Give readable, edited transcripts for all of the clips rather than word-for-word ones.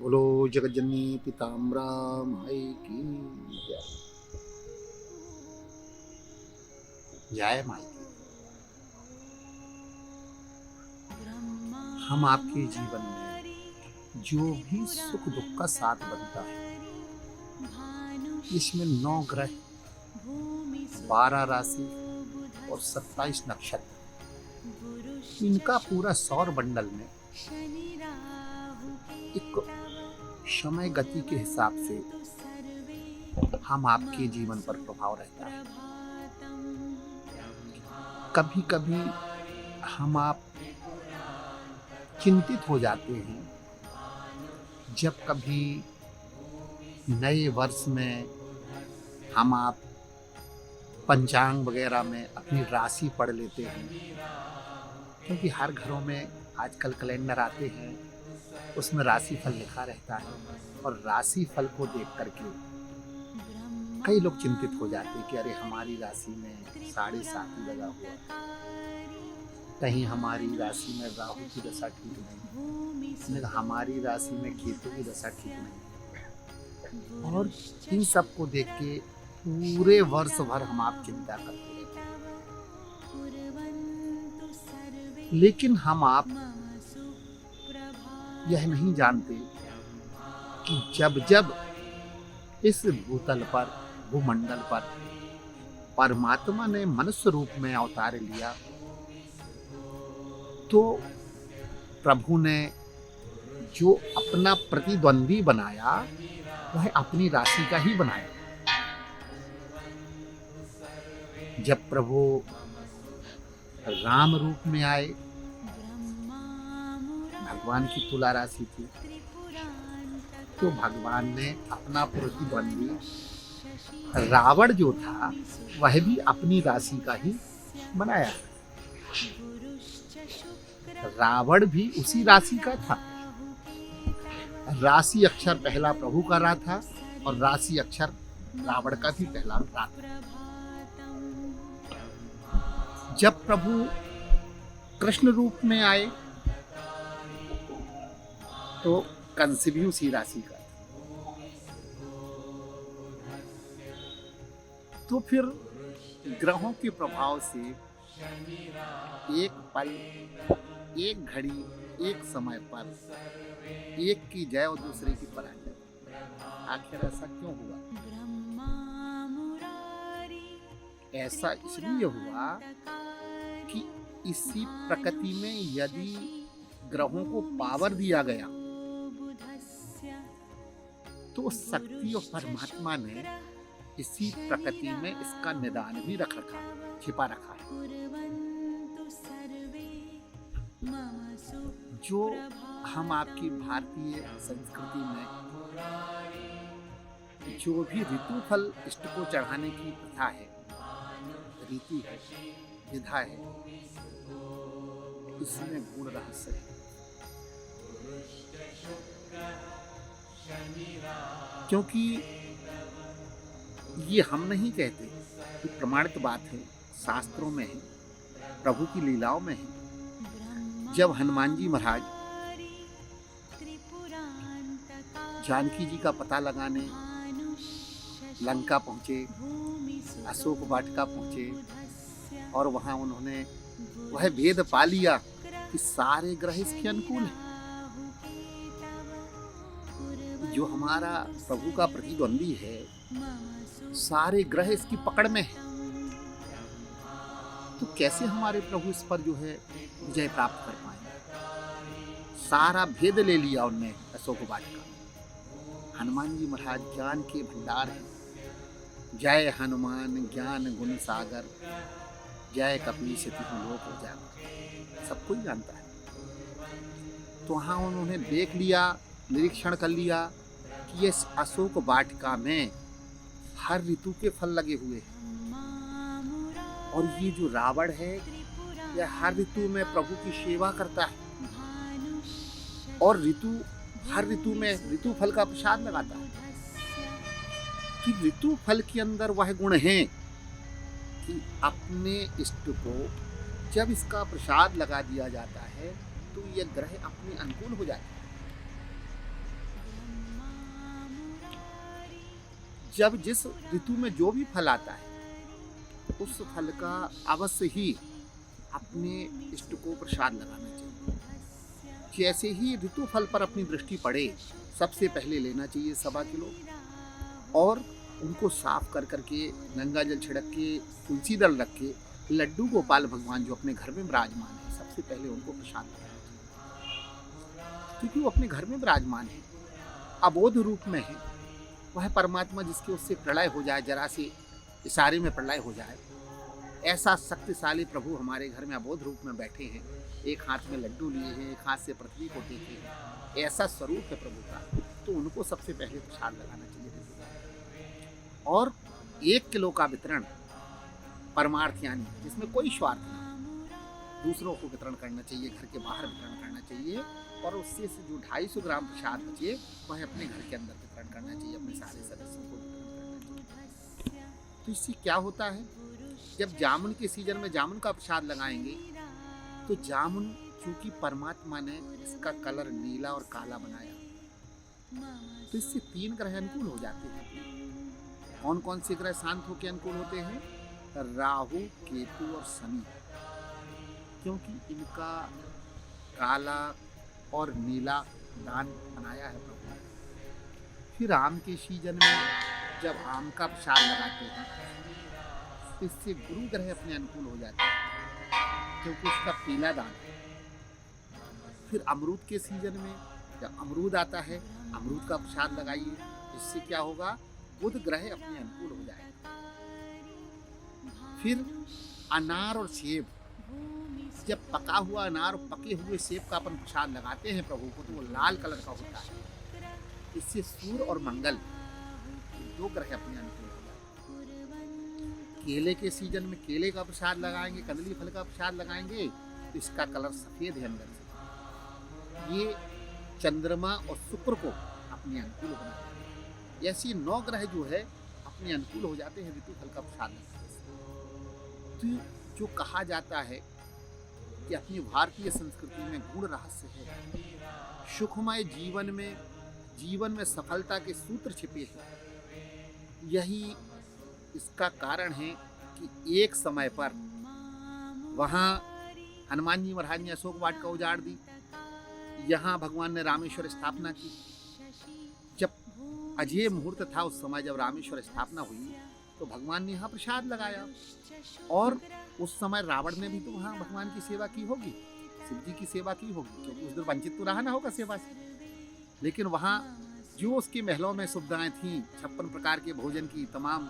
बोलो जगज्जननी पीताम्बरा माई की जय। जय माई की। हम आपके जीवन में जो भी सुख दुख का साथ बनता है, इसमें 9 ग्रह, 12 राशि और 27 नक्षत्र, इनका पूरा सौर मंडल में एक समय गति के हिसाब से हम आपके जीवन पर प्रभाव रहता है। कभी कभी हम आप चिंतित हो जाते हैं जब कभी नए वर्ष में हम आप पंचांग वगैरह में अपनी राशि पढ़ लेते हैं, क्योंकि हर घरों में आजकल कैलेंडर आते हैं, उसमें राशि फल लिखा रहता है। और राशि फल को देख करके कई लोग चिंतित हो जाते हैं कि अरे हमारी राशि में 7.5 लगा हुआ, कहीं हमारी राशि में राहु की दशा ठीक नहीं, हमारी राशि में केतु की दशा ठीक नहीं। और इन सब को देख के पूरे वर्ष भर हम आप चिंता करते हैं, लेकिन हम आप यह नहीं जानते कि जब जब इस भूतल पर, भूमंडल पर परमात्मा ने मनुष्य रूप में अवतार लिया, तो प्रभु ने जो अपना प्रतिद्वंदी बनाया वह अपनी राशि का ही बनाया। जब प्रभु राम रूप में आए, भगवान की तुला राशि थी, तो भगवान ने अपना प्रतिद्वंदी रावण जो था वह भी अपनी राशि का ही बनाया। रावण भी उसी राशि का था। राशि अक्षर पहला प्रभु का रहा था और राशि अक्षर रावण का भी पहला रहा था। जब प्रभु कृष्ण रूप में आए तो कंस भी उसी राशि का था। तो फिर ग्रहों के प्रभाव से एक पल, एक घड़ी, एक समय पर एक की जय और दूसरे की पराजय। आखिर ऐसा क्यों हुआ? ऐसा इसलिए हुआ कि इसी प्रकृति में यदि ग्रहों को पावर दिया गया तो शक्ति और परमात्मा ने इसी प्रकृति में इसका निदान भी रख रखा, छिपा रखा है। जो हम आपकी भारतीय संस्कृति में जो भी ऋतु फल इष्ट को चढ़ाने की प्रथा है, रीति है, विधा है, इसमें गूढ़ रहस्य है। क्योंकि ये हम नहीं कहते, ये प्रमाणित बात है, शास्त्रों में है, प्रभु की लीलाओं में है। जब हनुमान जी महाराज जानकी जी का पता लगाने लंका पहुंचे, अशोक वाटिका पहुंचे, और वहां उन्होंने वह भेद पा लिया कि सारे ग्रह इसके अनुकूल हैं। जो हमारा प्रभु का प्रतिद्वंदी है, सारे ग्रह इसकी पकड़ में है, तो कैसे हमारे प्रभु इस पर जो है विजय प्राप्त कर पाएंगे? सारा भेद ले लिया उनने अशोक वाटिका। हनुमान जी महाराज ज्ञान के भंडार हैं। जय हनुमान ज्ञान गुण सागर, जय कपीस तिहु लोक उजागर, सब कोई जानता है। तो वहाँ उन्होंने देख लिया, निरीक्षण कर लिया कि ये अशोक वाटिका में हर ऋतु के फल लगे हुए हैं, और ये जो रावण है यह हर ऋतु में प्रभु की सेवा करता है और हर ऋतु में ऋतु फल का प्रसाद लगाता है। कि ऋतु फल के अंदर वह गुण है कि अपने इष्ट को जब इसका प्रसाद लगा दिया जाता है तो यह ग्रह अपने अनुकूल हो जाते हैं। जब जिस ऋतु में जो भी फल आता है उस फल का अवश्य ही अपने इष्ट को प्रसाद लगाना चाहिए। जैसे ही ऋतु फल पर अपनी दृष्टि पड़े सबसे पहले लेना चाहिए 1.25 किलो और उनको साफ कर करके गंगा जल छिड़क के तुलसी दल रख के लड्डू गोपाल भगवान जो अपने घर में विराजमान है सबसे पहले उनको प्रसाद लगाना चाहिए, क्योंकि वो अपने घर में विराजमान है, अबोध रूप में है। वह परमात्मा जिसके उससे प्रलय हो जाए, जरा से इशारे में प्रलय हो जाए, ऐसा शक्तिशाली प्रभु हमारे घर में अबोध रूप में बैठे हैं। एक हाथ में लड्डू लिए हैं, एक हाथ से पृथ्वी को टेके हैं, ऐसा स्वरूप है प्रभु का। तो उनको सबसे पहले प्रसाद लगाना चाहिए। और 1 किलो का वितरण परमार्थ यानी जिसमें कोई स्वार्थ नहीं, दूसरों को वितरण करना चाहिए, घर के बाहर वितरण करना चाहिए। और उससे से जो 250 ग्राम प्रसाद बचे वह अपने घर के अंदर वितरण करना चाहिए, अपने सारे सदस्यों को वितरण करना चाहिए। तो इससे क्या होता है, जब जामुन के सीजन में जामुन का प्रसाद लगाएंगे तो जामुन चूंकि परमात्मा ने इसका कलर नीला और काला बनाया, तो इससे 3 ग्रह अनुकूल हो जाते हैं। कौन कौन से ग्रह शांत होकर अनुकूल होते हैं? राहु, केतु और शनि, क्योंकि इनका काला और नीला दान बनाया है प्रभु। फिर आम के सीजन में जब आम का प्रसाद लगाते हैं तो इससे गुरु ग्रह अपने अनुकूल हो जाते हैं, क्योंकि उसका पीला दान है। फिर अमरूद के सीजन में जब अमरूद आता है, अमरूद का प्रसाद लगाइए, इससे क्या होगा, बुध ग्रह अपने अनुकूल हो जाएगा। फिर अनार और सेब, जब पका हुआ अनार और पके हुए सेब का अपन प्रसाद लगाते हैं प्रभु को तो वो लाल कलर का होता है। इससे सूर्य और मंगल 2 ग्रह अपने अनुकूल हो जाएंगे। केले के सीजन में केले का प्रसाद लगाएंगे, कदली फल का प्रसाद लगाएंगे तो इसका कलर सफेद है अंदर से। ये चंद्रमा और शुक्र को अपने अनुकूल बनाते हैं। ऐसी 9 ग्रह जो है अपने अनुकूल हो जाते हैं ऋतु फल का प्रसाद लगाने से। तो जो कहा जाता है कि अपनी भारतीय संस्कृति में गूढ़ रहस्य है, सुखमय जीवन में सफलता के सूत्र छिपे हैं। यही इसका कारण है कि एक समय पर वहाँ हनुमान जी महाराज ने अशोक वाटिका उजाड़ दी, यहाँ भगवान ने रामेश्वर स्थापना की। जब अजय मुहूर्त था उस समय जब रामेश्वर स्थापना हुई तो भगवान ने यहाँ प्रसाद लगाया, और उस समय रावण ने भी तो वहाँ भगवान की सेवा की होगी, शिव जी की सेवा की होगी, क्योंकि उस दिन वंचित तो रहा ना होगा सेवा से। लेकिन वहाँ जो उसके महलों में सुविधाएं थी, 56 प्रकार के भोजन की तमाम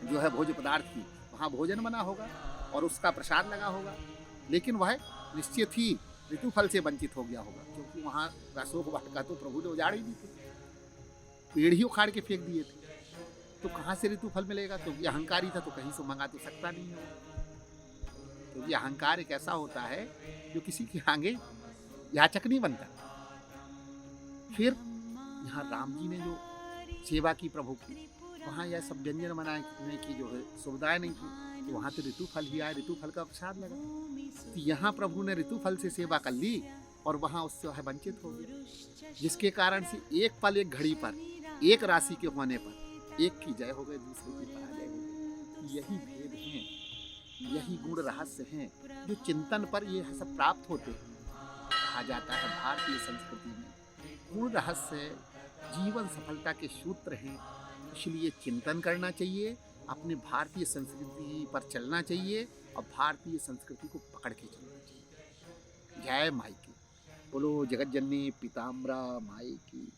जो है भोज्य पदार्थ की, वहाँ भोजन बना होगा और उसका प्रसाद लगा होगा। लेकिन वह निश्चित ही ऋतु फल से वंचित हो गया होगा, क्योंकि वहाँ अशोक वाटिका तो प्रभु ने उजाड़ ही दी थी, पेड़ ही उखाड़ के फेंक दिए थे। तो कहाँ से ऋतु फल मिलेगा? क्योंकि अहंकारी था तो कहीं से मंगा तो सकता नहीं है, क्योंकि अहंकार एक ऐसा होता है जो किसी के आगे याचक नहीं बनता। फिर यहाँ राम जी ने जो सेवा की प्रभु की, वहाँ यह सब व्यंजन बनाने की जो है सुविधाएं नहीं थी, तो वहाँ तो ऋतु फल ही आया, ऋतु फल का प्रसाद लगा। तो यहाँ प्रभु ने ऋतु फल से सेवा कर ली और वहाँ उससे वह वंचित हो गए, जिसके कारण से एक पल एक घड़ी पर एक राशि के होने पर एक की जय हो गई, दूसरे की पराजय हो गई। यही भेद हैं, यही गूढ़ रहस्य हैं जो चिंतन पर ये सब प्राप्त होते हैं। कहा जाता है भारतीय संस्कृति में गूढ़ रहस्य जीवन सफलता के सूत्र हैं, इसलिए चिंतन करना चाहिए, अपने भारतीय संस्कृति पर चलना चाहिए और भारतीय संस्कृति को पकड़ के चलना चाहिए। जय माई की, बोलो जगत जननी पीताम्बरा माई की।